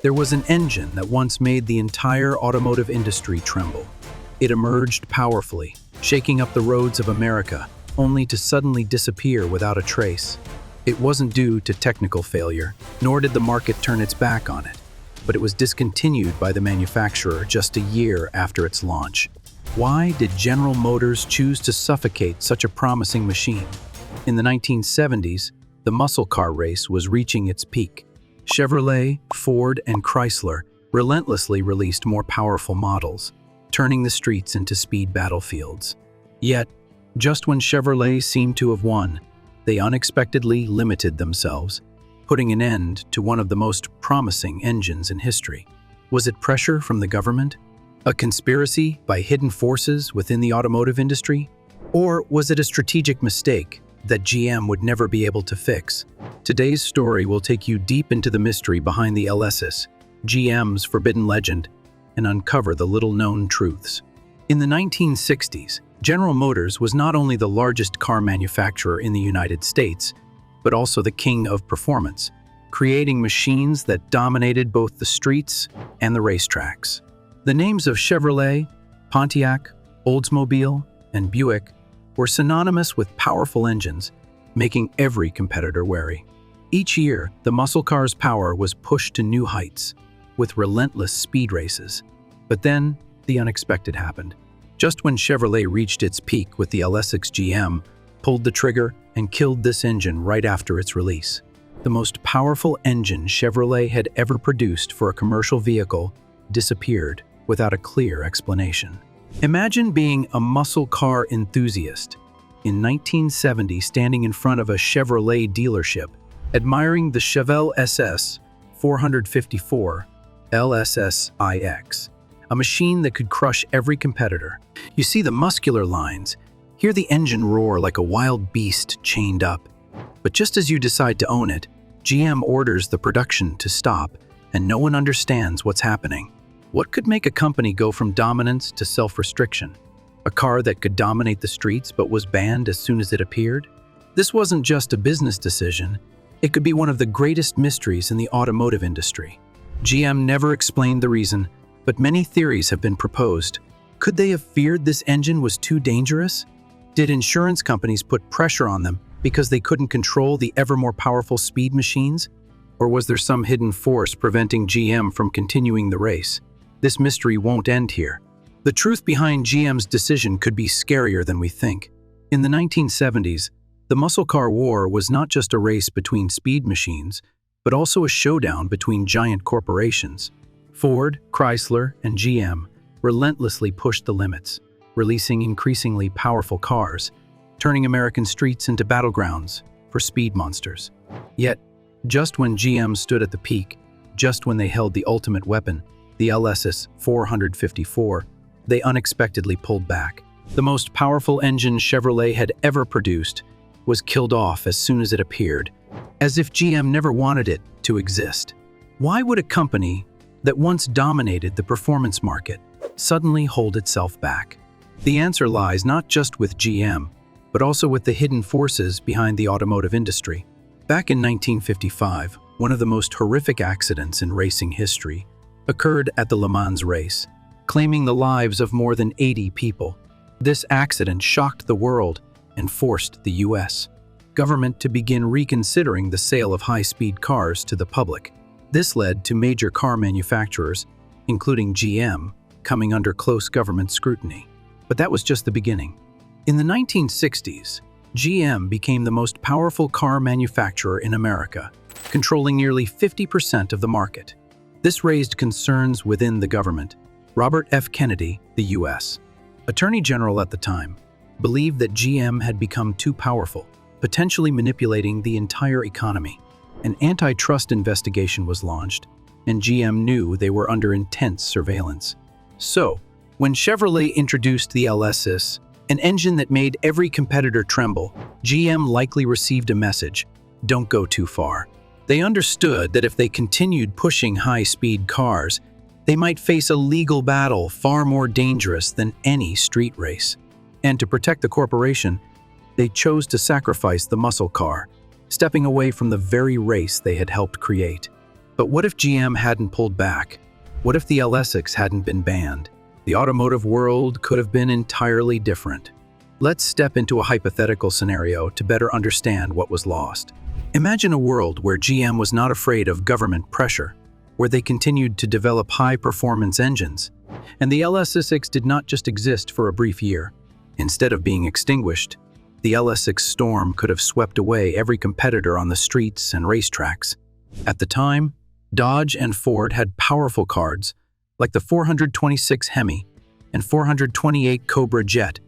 There was an engine that once made the entire automotive industry tremble. It emerged powerfully, shaking up the roads of America, only to suddenly disappear without a trace. It wasn't due to technical failure, nor did the market turn its back on it, but it was discontinued by the manufacturer just a year after its launch. Why did General Motors choose to suffocate such a promising machine? In the 1970s, the muscle car race was reaching its peak. Chevrolet, Ford, and Chrysler relentlessly released more powerful models, turning the streets into speed battlefields. Yet, just when Chevrolet seemed to have won, they unexpectedly limited themselves, putting an end to one of the most promising engines in history. Was it pressure from the government? A conspiracy by hidden forces within the automotive industry? Or was it a strategic mistake that GM would never be able to fix? Today's story will take you deep into the mystery behind the LS6, GM's forbidden legend, and uncover the little-known truths. In the 1960s, General Motors was not only the largest car manufacturer in the United States, but also the king of performance, creating machines that dominated both the streets and the racetracks. The names of Chevrolet, Pontiac, Oldsmobile, and Buick were synonymous with powerful engines, making every competitor wary. Each year, the muscle car's power was pushed to new heights, with relentless speed races. But then, the unexpected happened. Just when Chevrolet reached its peak with the LS6, GM pulled the trigger and killed this engine right after its release. The most powerful engine Chevrolet had ever produced for a commercial vehicle disappeared without a clear explanation. Imagine being a muscle car enthusiast in 1970 standing in front of a Chevrolet dealership, admiring the Chevelle SS 454 LS6, a machine that could crush every competitor. You see the muscular lines, hear the engine roar like a wild beast chained up. But just as you decide to own it, GM orders the production to stop, and no one understands what's happening. What could make a company go from dominance to self-restriction? A car that could dominate the streets but was banned as soon as it appeared? This wasn't just a business decision. It could be one of the greatest mysteries in the automotive industry. GM never explained the reason, but many theories have been proposed. Could they have feared this engine was too dangerous? Did insurance companies put pressure on them because they couldn't control the ever more powerful speed machines? Or was there some hidden force preventing GM from continuing the race? This mystery won't end here. The truth behind GM's decision could be scarier than we think. In the 1970s, the muscle car war was not just a race between speed machines, but also a showdown between giant corporations. Ford, Chrysler, and GM relentlessly pushed the limits, releasing increasingly powerful cars, turning American streets into battlegrounds for speed monsters. Yet, just when GM stood at the peak, just when they held the ultimate weapon, the LS6 454, they unexpectedly pulled back. The most powerful engine Chevrolet had ever produced was killed off as soon as it appeared, as if GM never wanted it to exist. Why would a company that once dominated the performance market suddenly hold itself back? The answer lies not just with GM, but also with the hidden forces behind the automotive industry. Back in 1955, one of the most horrific accidents in racing history occurred at the Le Mans race, claiming the lives of more than 80 people. This accident shocked the world and forced the U.S. government to begin reconsidering the sale of high-speed cars to the public. This led to major car manufacturers, including GM, coming under close government scrutiny. But that was just the beginning. In the 1960s, GM became the most powerful car manufacturer in America, controlling nearly 50% of the market. This raised concerns within the government. Robert F. Kennedy, the U.S. Attorney General at the time, believed that GM had become too powerful, potentially manipulating the entire economy. An antitrust investigation was launched, and GM knew they were under intense surveillance. So, when Chevrolet introduced the LS6, an engine that made every competitor tremble, GM likely received a message: don't go too far. They understood that if they continued pushing high-speed cars, they might face a legal battle far more dangerous than any street race. And to protect the corporation, they chose to sacrifice the muscle car, stepping away from the very race they had helped create. But what if GM hadn't pulled back? What if the LS6 hadn't been banned? The automotive world could have been entirely different. Let's step into a hypothetical scenario to better understand what was lost. Imagine a world where GM was not afraid of government pressure, where they continued to develop high-performance engines, and the LS6 did not just exist for a brief year. Instead of being extinguished, the LS6 storm could have swept away every competitor on the streets and racetracks. At the time, Dodge and Ford had powerful cars like the 426 Hemi and 428 Cobra Jet,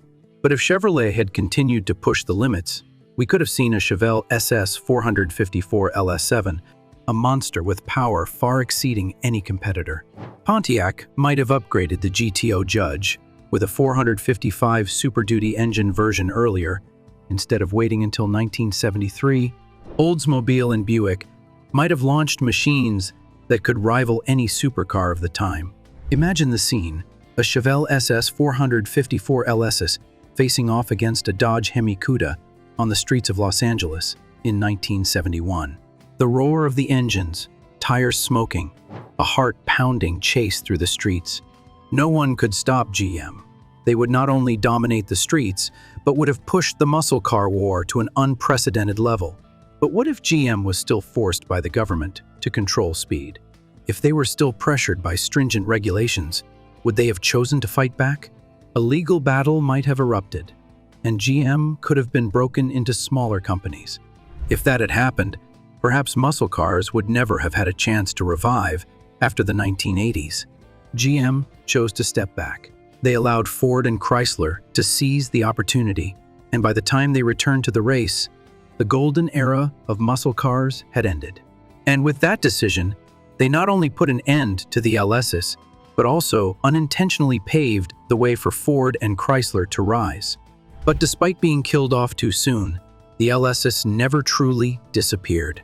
but if Chevrolet had continued to push the limits, we could have seen a Chevelle SS 454 LS7, a monster with power far exceeding any competitor. Pontiac might have upgraded the GTO Judge with a 455 Super Duty engine version earlier, instead of waiting until 1973. Oldsmobile and Buick might have launched machines that could rival any supercar of the time. Imagine the scene: a Chevelle SS 454 LS facing off against a Dodge Hemi Cuda on the streets of Los Angeles in 1971. The roar of the engines, tires smoking, a heart-pounding chase through the streets. No one could stop GM. They would not only dominate the streets, but would have pushed the muscle car war to an unprecedented level. But what if GM was still forced by the government to control speed? If they were still pressured by stringent regulations, would they have chosen to fight back? A legal battle might have erupted, and GM could have been broken into smaller companies. If that had happened, perhaps muscle cars would never have had a chance to revive after the 1980s. GM chose to step back. They allowed Ford and Chrysler to seize the opportunity, and by the time they returned to the race, the golden era of muscle cars had ended. And with that decision, they not only put an end to the LSs, but also unintentionally paved the way for Ford and Chrysler to rise. But despite being killed off too soon, the LS6 never truly disappeared.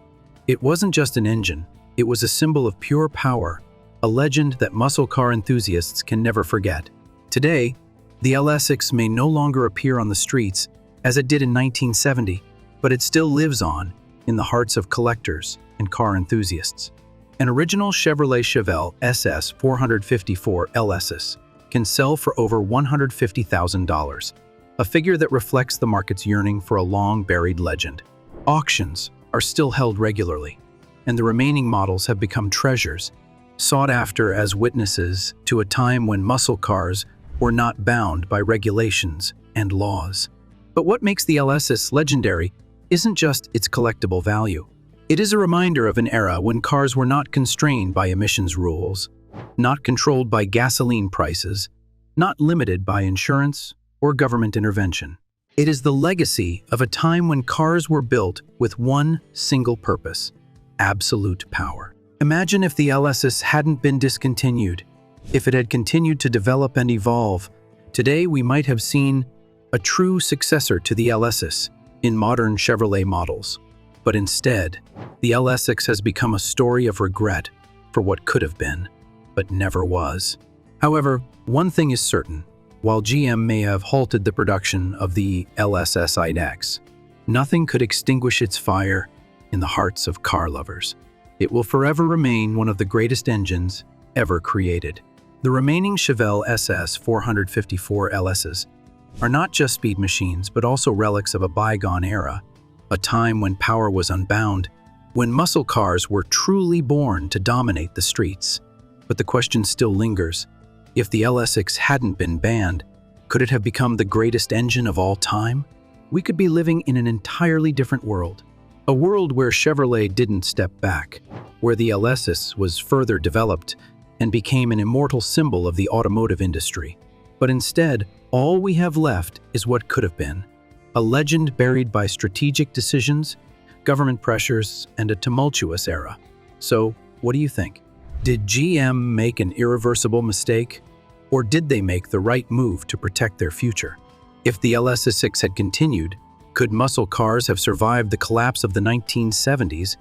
It wasn't just an engine, it was a symbol of pure power, a legend that muscle car enthusiasts can never forget. Today, the LS6 may no longer appear on the streets as it did in 1970, but it still lives on in the hearts of collectors and car enthusiasts. An original Chevrolet Chevelle SS 454 LS can sell for over $150,000, a figure that reflects the market's yearning for a long-buried legend. Auctions are still held regularly, and the remaining models have become treasures, sought after as witnesses to a time when muscle cars were not bound by regulations and laws. But what makes the LS legendary isn't just its collectible value. It is a reminder of an era when cars were not constrained by emissions rules, not controlled by gasoline prices, not limited by insurance or government intervention. It is the legacy of a time when cars were built with one single purpose: absolute power. Imagine if the LS hadn't been discontinued, if it had continued to develop and evolve. Today we might have seen a true successor to the LS in modern Chevrolet models. But instead, the LS6 has become a story of regret for what could have been, but never was. However, one thing is certain: while GM may have halted the production of the LS IDEX, nothing could extinguish its fire in the hearts of car lovers. It will forever remain one of the greatest engines ever created. The remaining Chevelle SS 454 LSs are not just speed machines, but also relics of a bygone era, a time when power was unbound, when muscle cars were truly born to dominate the streets. But the question still lingers: if the LS6 hadn't been banned, could it have become the greatest engine of all time? We could be living in an entirely different world. A world where Chevrolet didn't step back, where the LS was further developed and became an immortal symbol of the automotive industry. But instead, all we have left is what could have been: a legend buried by strategic decisions, government pressures, and a tumultuous era. So, what do you think? Did GM make an irreversible mistake, or did they make the right move to protect their future? If the LS6 had continued, could muscle cars have survived the collapse of the 1970s,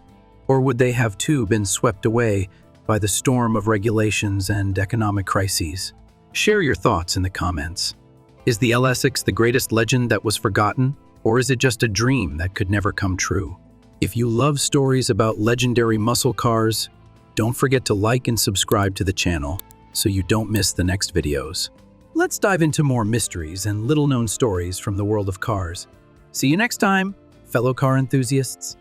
or would they have too been swept away by the storm of regulations and economic crises? Share your thoughts in the comments. Is the LS6 the greatest legend that was forgotten, or is it just a dream that could never come true? If you love stories about legendary muscle cars, Don't forget to like and subscribe to the channel so you don't miss the next videos. Let's dive into more mysteries and little-known stories from the world of cars. See you next time, fellow car enthusiasts.